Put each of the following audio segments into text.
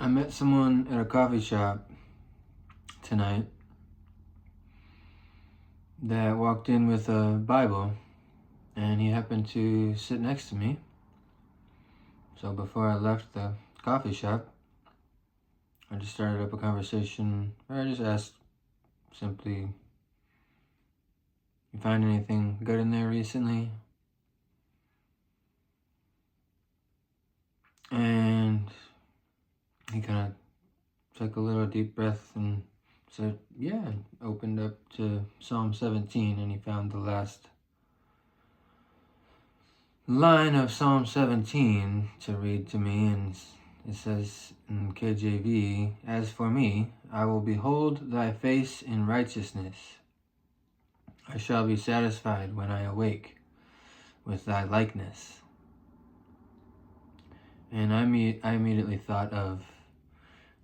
I met someone at a coffee shop tonight that walked in with a Bible, and he happened to sit next to me. So before I left the coffee shop, I just started up a conversation where I just asked simply, "You find anything good in there recently?" And he kind of took a little deep breath and said, "Yeah," and opened up to Psalm 17, and he found the last line of Psalm 17 to read to me, and it says in KJV, "As for me, I will behold thy face in righteousness. I shall be satisfied when I awake with thy likeness." And I immediately thought of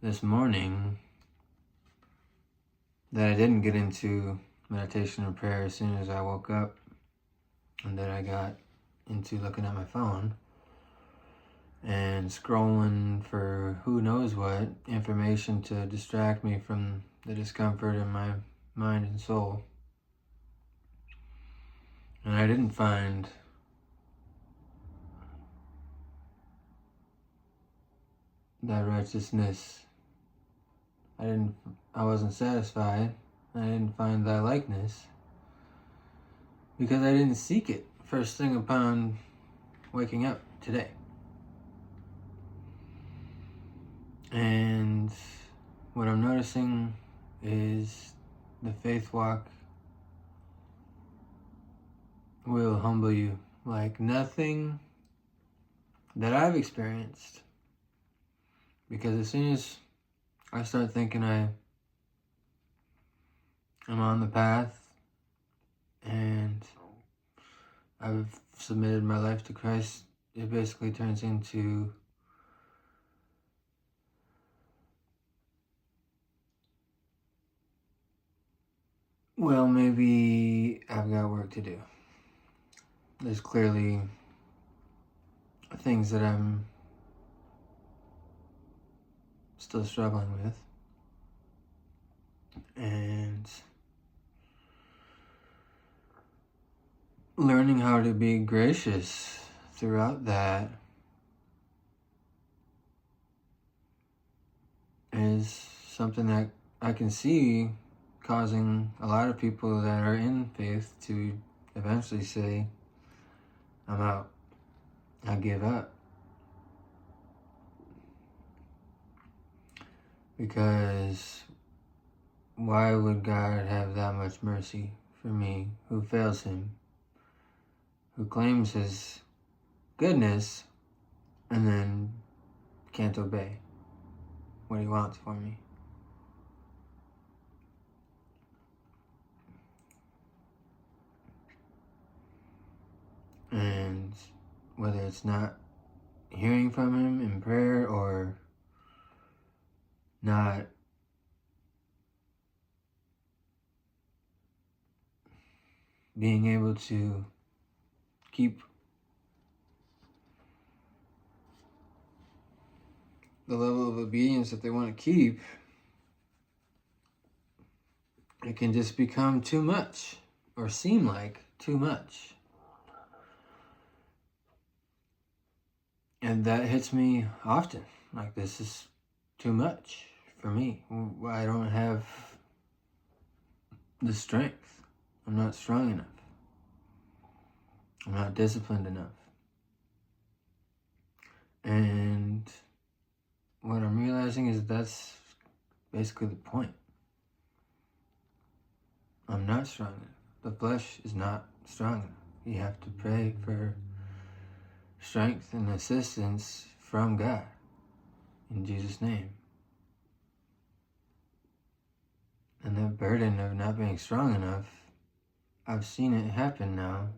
this morning that I didn't get into meditation or prayer as soon as I woke up, and that I got into looking at my phone and scrolling for who knows what information to distract me from the discomfort in my mind and soul. And I didn't find that righteousness. I wasn't satisfied. I didn't find thy likeness because I didn't seek it first thing upon waking up today. And what I'm noticing is the faith walk will humble you like nothing that I've experienced. Because as soon as I start thinking I'm on the path and I've submitted my life to Christ, it basically turns into well, maybe I've got work to do. There's clearly things that I'm still struggling with. And learning how to be gracious throughout that is something that I can see causing a lot of people that are in faith to eventually say, "I'm out. I give up." Because why would God have that much mercy for me who fails him, who claims his goodness and then can't obey what he wants for me? And whether it's not hearing from him in prayer or not being able to keep the level of obedience that they want to keep, it can just become too much or seem like too much. And that hits me often. Like, this is too much for me. I don't have the strength. I'm not strong enough. I'm not disciplined enough. And what I'm realizing is that's basically the point. I'm not strong enough. The flesh is not strong enough. You have to pray for strength and assistance from God in Jesus' name. And that burden of not being strong enough, I've seen it happen now,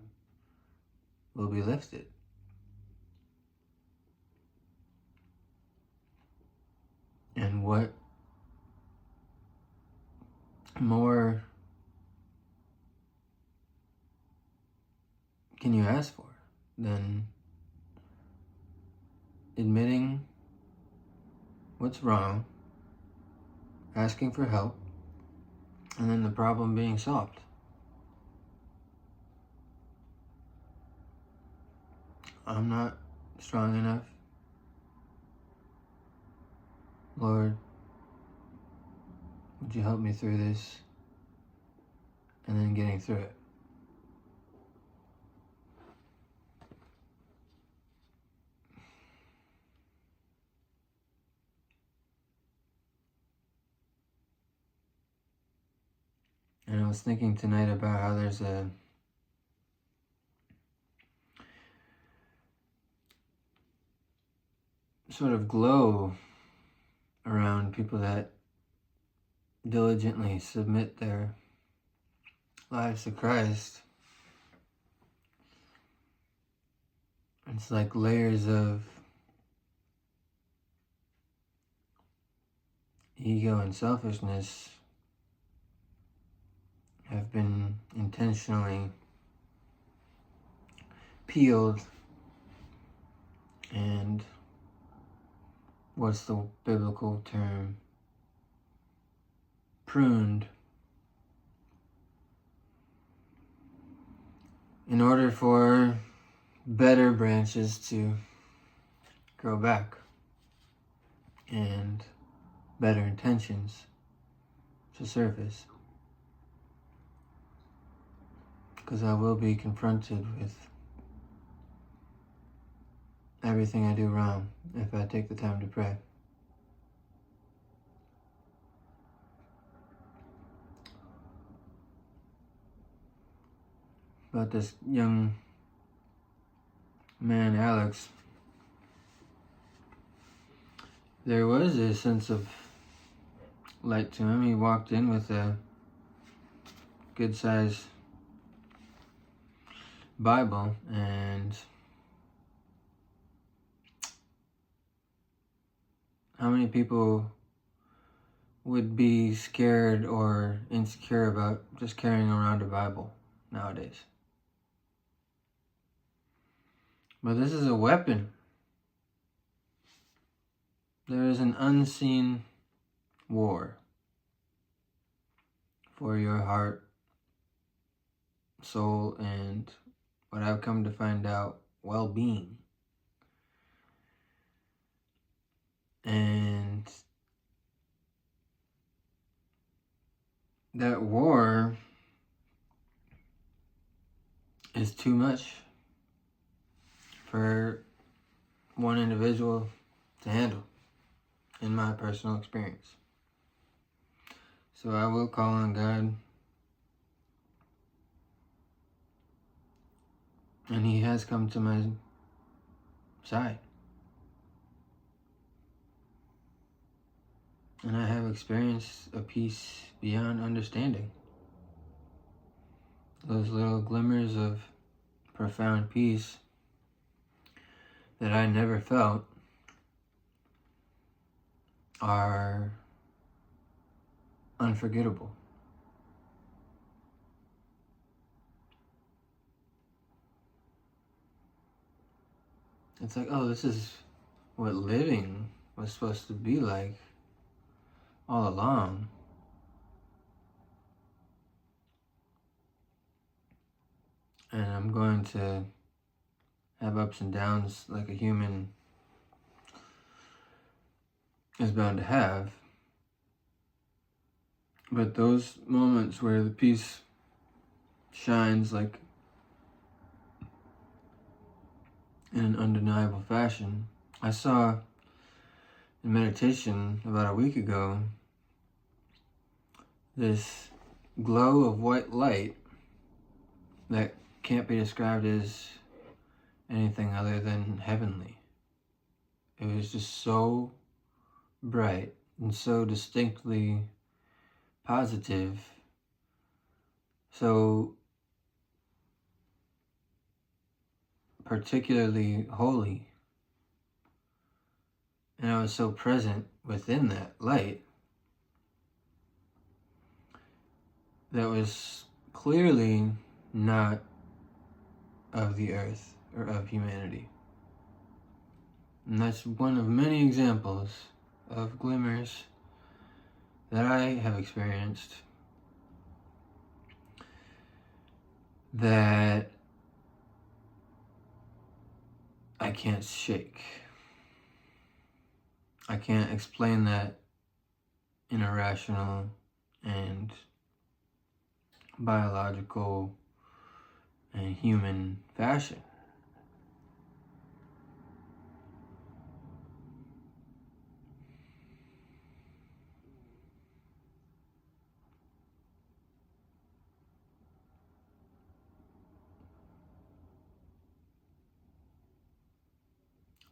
will be lifted. And what more can you ask for than admitting what's wrong, asking for help, and then the problem being solved. I'm not strong enough. Lord, would you help me through this? And then getting through it. And I was thinking tonight about how there's a sort of glow around people that diligently submit their lives to Christ. It's like layers of ego and selfishness have been intentionally peeled and what's the biblical term? Pruned in order for better branches to grow back and better intentions to surface. Because I will be confronted with everything I do wrong if I take the time to pray. But this young man, Alex, there was a sense of light to him. He walked in with a good-sized Bible, and how many people would be scared or insecure about just carrying around a Bible nowadays? But this is a weapon. There is an unseen war for your heart, soul, and what I've come to find out, well-being. And that war is too much for one individual to handle, in my personal experience. So I will call on God, and He has come to my side. And I have experienced a peace beyond understanding. Those little glimmers of profound peace that I never felt are unforgettable. It's like, oh, this is what living was supposed to be like all along. And I'm going to have ups and downs like a human is bound to have. But those moments where the peace shines like in an undeniable fashion. I saw in meditation about a week ago this glow of white light that can't be described as anything other than heavenly. It was just so bright and so distinctly positive, so particularly holy, and I was so present within that light that was clearly not of the earth or of humanity. And that's one of many examples of glimmers that I have experienced that I can't shake. I can't explain that in a rational and biological and human fashion.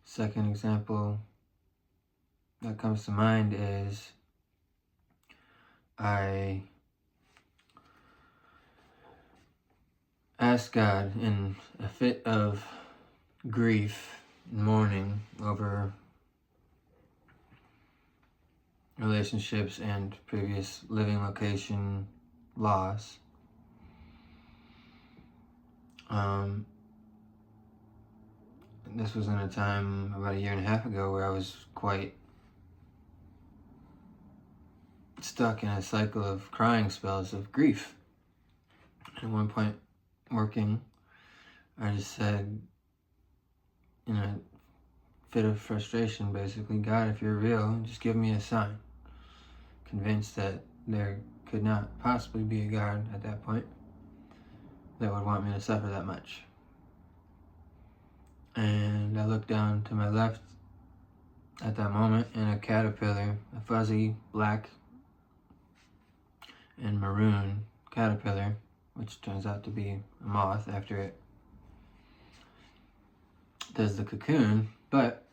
Second example that comes to mind is I asked God in a fit of grief and mourning over relationships and previous living location loss. This was in a time about 1.5 years ago where I was quite stuck in a cycle of crying spells of grief. At one point, working, I just said, in a fit of frustration, basically, God, if you're real, just give me a sign. Convinced that there could not possibly be a God at that point that would want me to suffer that much. And I looked down to my left at that moment, and a caterpillar, a fuzzy black and maroon caterpillar, which turns out to be a moth after it does the cocoon, but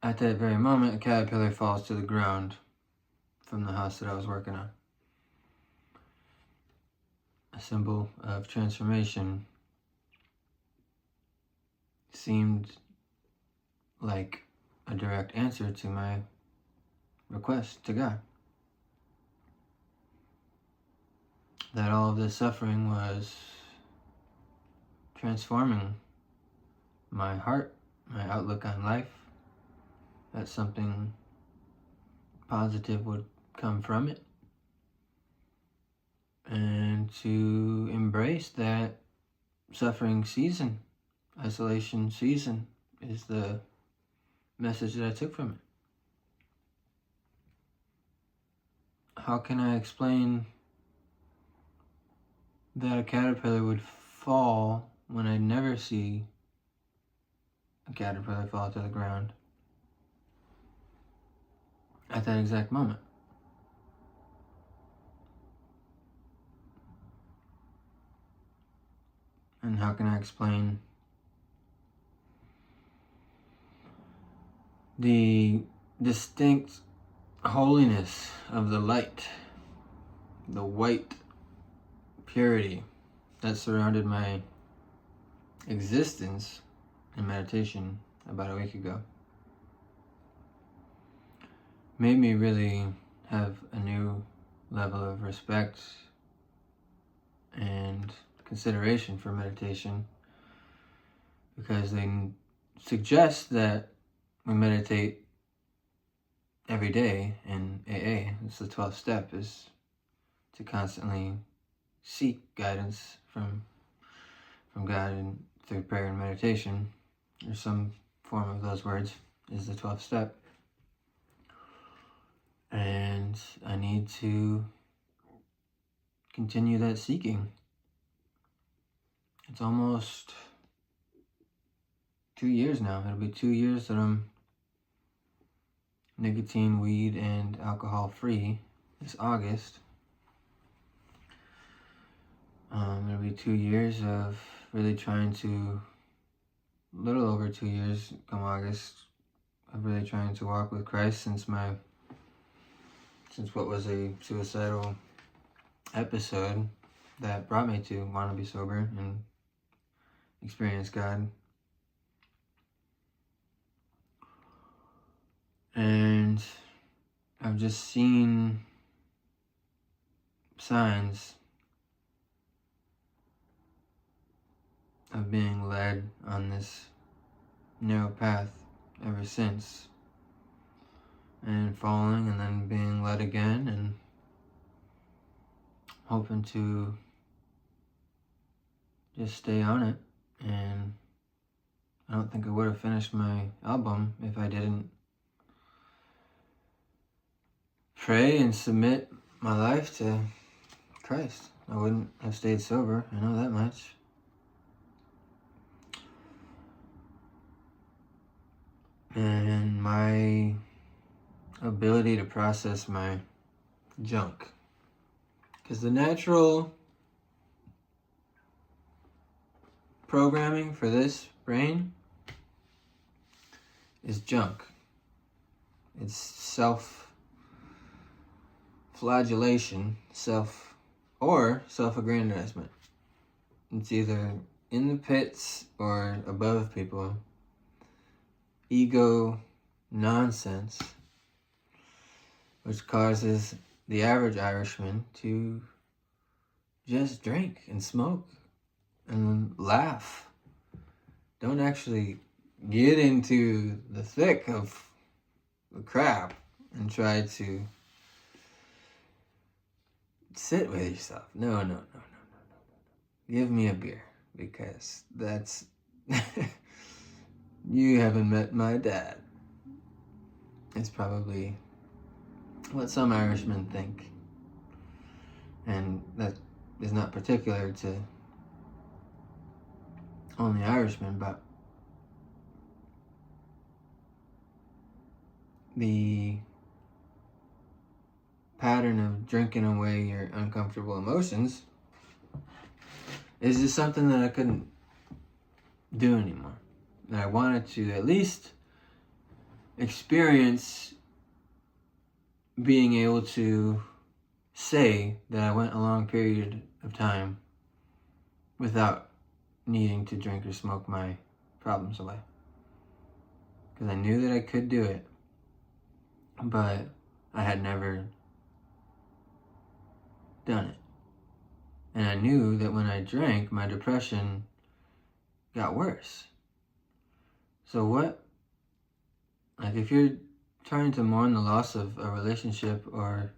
at that very moment, a caterpillar falls to the ground from the house that I was working on. A symbol of transformation seemed like a direct answer to my request to God. That all of this suffering was transforming my heart, my outlook on life, that something positive would come from it, and to embrace that suffering season, isolation season, is the message that I took from it. How can I explain that a caterpillar would fall when I never see a caterpillar fall to the ground at that exact moment? And how can I explain the distinct holiness of the light, the white purity that surrounded my existence in meditation about a week ago? Made me really have a new level of respect and consideration for meditation, because they suggest that we meditate every day in AA. It's the 12th step, is to constantly seek guidance from God and through prayer and meditation, or some form of those words, is the 12th step. And I need to continue that seeking. It's almost 2 years now. It'll be 2 years that I'm nicotine, weed, and alcohol free this August. It'll be 2 years of really trying to, a little over 2 years come August, of really trying to walk with Christ since what was a suicidal episode that brought me to want to be sober and experience God. And I've just seen signs of being led on this narrow path ever since. and falling and then being led again and hoping to just stay on it. And I don't think I would have finished my album if I didn't pray and submit my life to Christ. I wouldn't have stayed sober, I know that much. And my ability to process my junk. Because the natural programming for this brain is junk. It's self-flagellation, self-aggrandizement. It's either in the pits or above people. Ego nonsense, which causes the average Irishman to just drink and smoke and laugh. Don't actually get into the thick of the crap and try to sit with yourself. No. Give me a beer, because that's... You haven't met my dad. It's probably what some Irishmen think. And that is not particular to only Irishmen, but the pattern of drinking away your uncomfortable emotions is just something that I couldn't do anymore. And I wanted to at least experience being able to say that I went a long period of time without needing to drink or smoke my problems away. Because I knew that I could do it, but I had never done it. And I knew that when I drank, my depression got worse. So what, like if you're trying to mourn the loss of a relationship or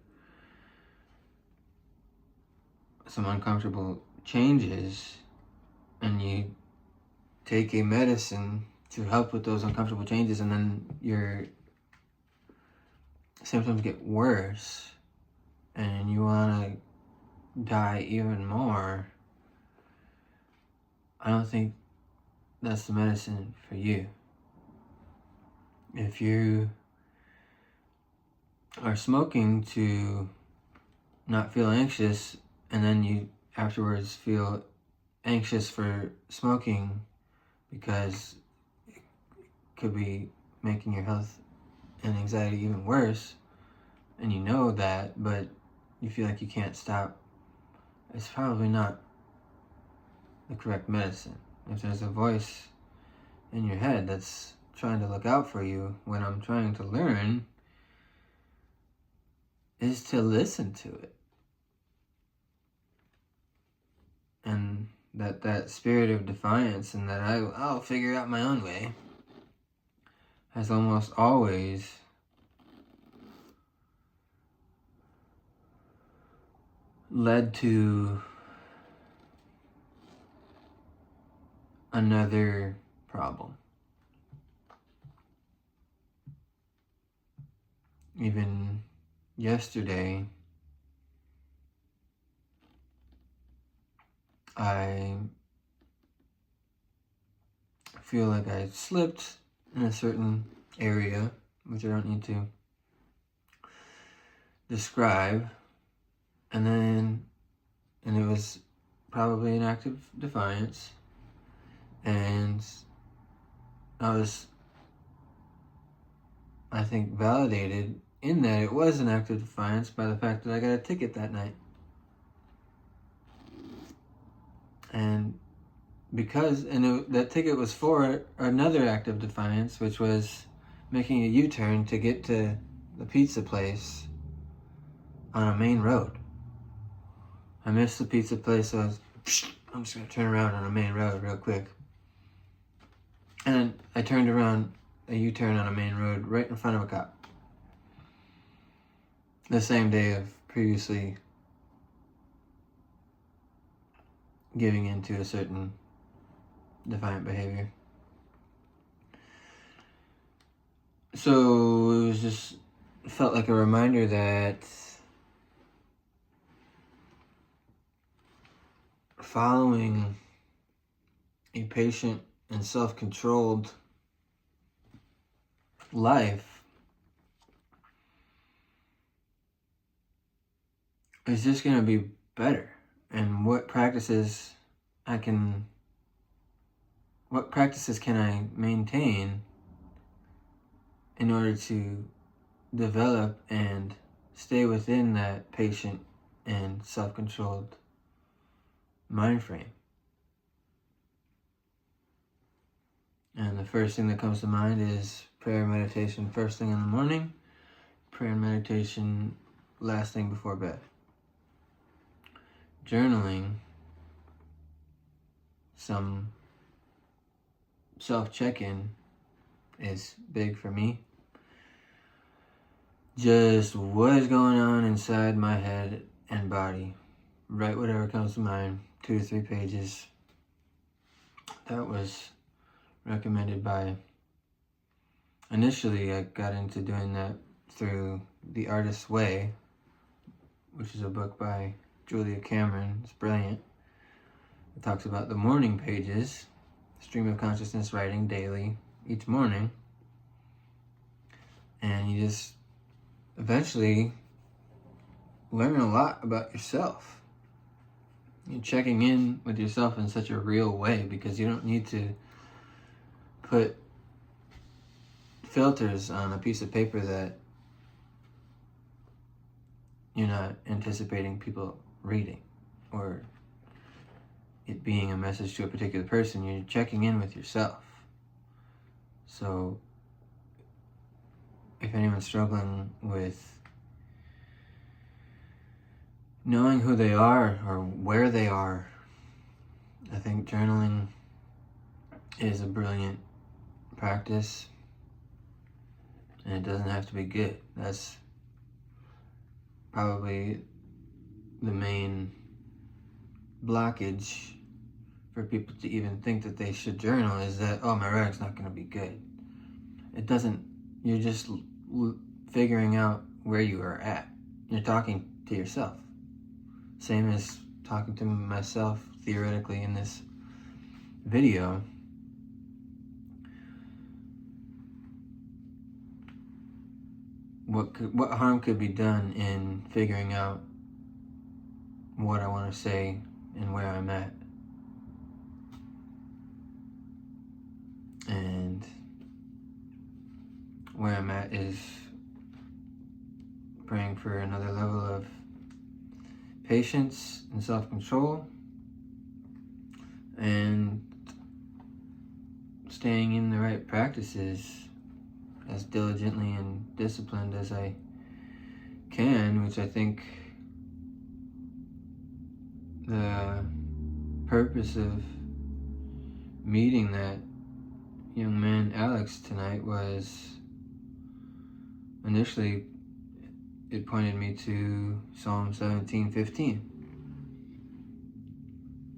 some uncomfortable changes, and you take a medicine to help with those uncomfortable changes, and then your symptoms get worse, and you want to die even more, I don't think that's the medicine for you. If you are smoking to not feel anxious, and then you afterwards feel anxious for smoking because it could be making your health and anxiety even worse, and you know that, but you feel like you can't stop, it's probably not the correct medicine. If there's a voice in your head that's trying to look out for you, what I'm trying to learn is to listen to it. And that spirit of defiance and that I'll figure out my own way has almost always led to another problem. Even yesterday, I feel like I slipped in a certain area, which I don't need to describe, and it was probably an act of defiance, and I was, I think, validated in that it was an act of defiance by the fact that I got a ticket that night. And that ticket was for another act of defiance, which was making a U-turn to get to the pizza place on a main road. I missed the pizza place, so I'm just gonna turn around on a main road real quick. And I turned around a U-turn on a main road right in front of a cop. the same day of previously giving into a certain defiant behavior. So it was just felt like a reminder that following a patient and self-controlled life is just going to be better. And what practices can I maintain in order to develop and stay within that patient and self-controlled mind frame? And the first thing that comes to mind is prayer and meditation first thing in the morning, prayer and meditation last thing before bed. Journaling, some self-check-in is big for me. Just what is going on inside my head and body. Write whatever comes to mind, 2 to 3 pages. That was recommended by, initially I got into doing that through The Artist's Way, which is a book by Julia Cameron. It's brilliant. It talks about the morning pages, stream of consciousness writing daily, each morning. And you just eventually learn a lot about yourself. You're checking in with yourself in such a real way because you don't need to put filters on a piece of paper that you're not anticipating people reading or it being a message to a particular person. You're checking in with yourself. So if anyone's struggling with knowing who they are or where they are, I think journaling is a brilliant practice, and it doesn't have to be good. That's probably the main blockage for people to even think that they should journal, is that, oh, my writing's not going to be good. It doesn't. You're just figuring out where you are at. You're talking to yourself. Same as talking to myself theoretically in this video. What harm could be done in figuring out what I want to say and where I'm at? And where I'm at is praying for another level of patience and self-control, and staying in the right practices as diligently and disciplined as I can, which I think the purpose of meeting that young man Alex tonight was, initially it pointed me to Psalm 17:15,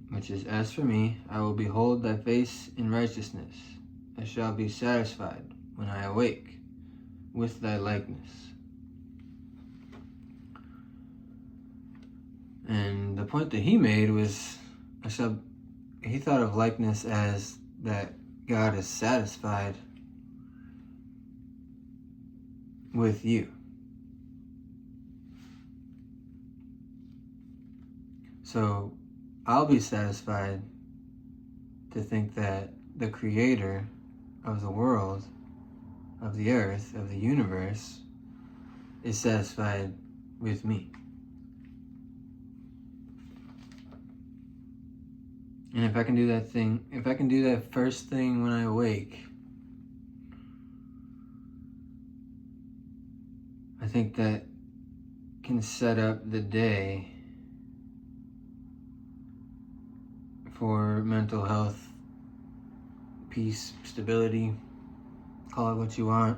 which is, as for me, I will behold thy face in righteousness. I shall be satisfied when I awake with thy likeness. And the point that he made was, he thought of likeness as that God is satisfied with you. So I'll be satisfied to think that the creator of the world, of the earth, of the universe, is satisfied with me. And if I can do that first thing when I awake, I think that can set up the day for mental health, peace, stability, call it what you want.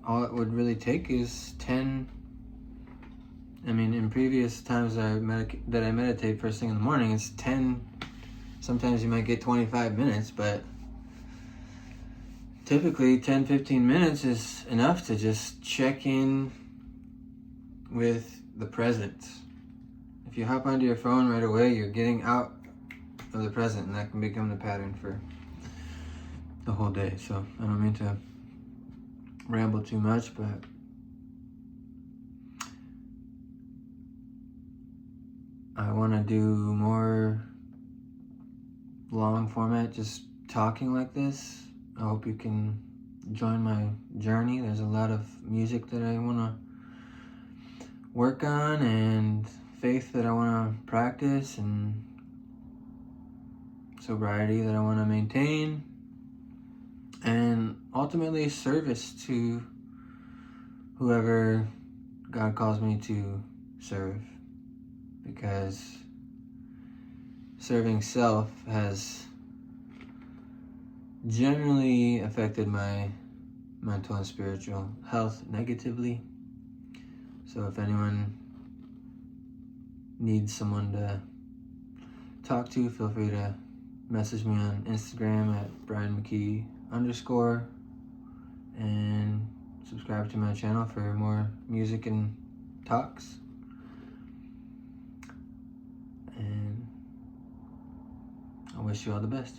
all it would really take is 10. I mean, in previous times that I meditate first thing in the morning, it's 10. Sometimes you might get 25 minutes, but typically 10-15 minutes is enough to just check in with the present. If you hop onto your phone right away, you're getting out of the present, and that can become the pattern for the whole day. So I don't mean to ramble too much, but I want to do more long format, just talking like this. I hope you can join my journey. There's a lot of music that I want to work on, and faith that I want to practice, and sobriety that I want to maintain, and ultimately service to whoever God calls me to serve, because serving self has generally affected my mental and spiritual health negatively. So if anyone needs someone to talk to, feel free to message me on Instagram at BrianMcKee_, and subscribe to my channel for more music and talks. And I wish you all the best.